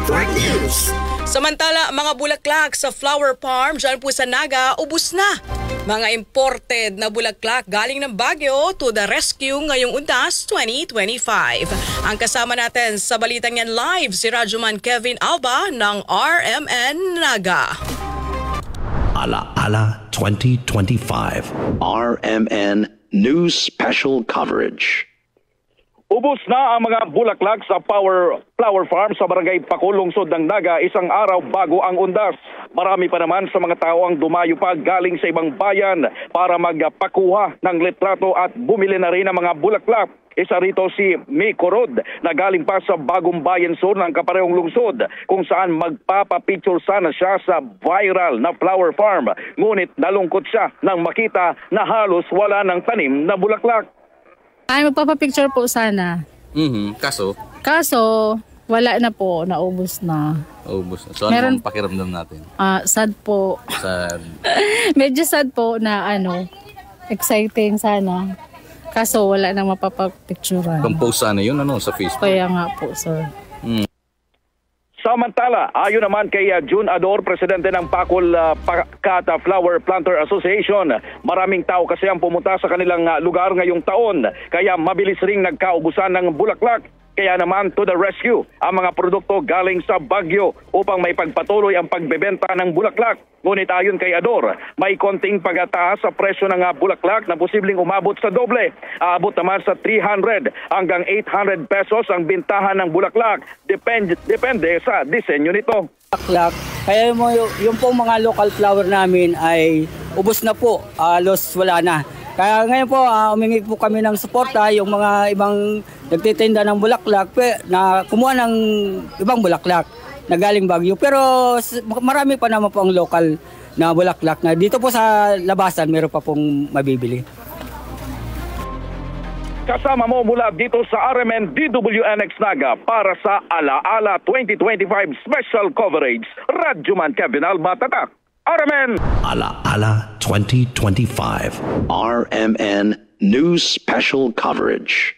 Network News. Samantala, mga bulaklak sa flower farm dyan po sa Naga, ubos na. Mga imported na bulaklak galing ng Baguio to the rescue ngayong Undas 2025. Ang kasama natin sa balitang yan live, si Radyoman Kevin Alba ng RMN Naga. Ala-ala 2025 RMN News Special Coverage. Ubos na ang mga bulaklak sa flower farm sa barangay Paco, lungsod ng Naga isang araw bago ang Undas. Marami pa naman sa mga tao ang dumayo pa galing sa ibang bayan para magpakuha ng litrato at bumili na rin ng mga bulaklak. Isa rito si May Corod na galing pa sa Bagong Bayan Sur ng kaparehong lungsod kung saan magpapapicture sana siya sa viral na flower farm. Ngunit nalungkot siya nang makita na halos wala ng tanim na bulaklak. Ay, magpapapicture po sana. Kaso, wala na po. Naubos na. Ubus. So, ano ang pakiramdam natin? Sad po. Sad. Medyo sad po na exciting sana. Kaso, wala na mapapapicturean. Compose sana yun, sa Facebook? Kaya nga po, sir. Samantala, ayon naman kay June Ador, presidente ng Pacol Pakata Flower Planter Association, maraming tao kasi ang pumunta sa kanilang lugar ngayong taon, kaya mabilis ring nagkaubusan ng bulaklak. Kaya naman to the rescue ang mga produkto galing sa Baguio upang may pagpatuloy ang pagbebenta ng bulaklak. Ngunit ayon kay Ador, may konting pagtaas sa presyo ng bulaklak na posibleng umabot sa doble. Aabot naman sa 300 hanggang 800 pesos ang bintahan ng bulaklak. Depende sa disenyo nito. Bulaklak, kaya yung pong mga local flower namin ay ubos na po, halos wala na. Kaya ngayon po, umingi po kami ng suporta yung mga ibang nagtitinda ng bulaklak na kumuha ng ibang bulaklak na galing Baguio. Pero marami pa naman po ang local na bulaklak na dito po sa labasan meron pa pong mabibili. Kasama mo mula dito sa RMN DWNX Naga para sa Ala-Ala 2025 Special Coverage. Radyoman Kevin Alba, Tatak. RMN Ala-Ala 2025 RMN News Special Coverage.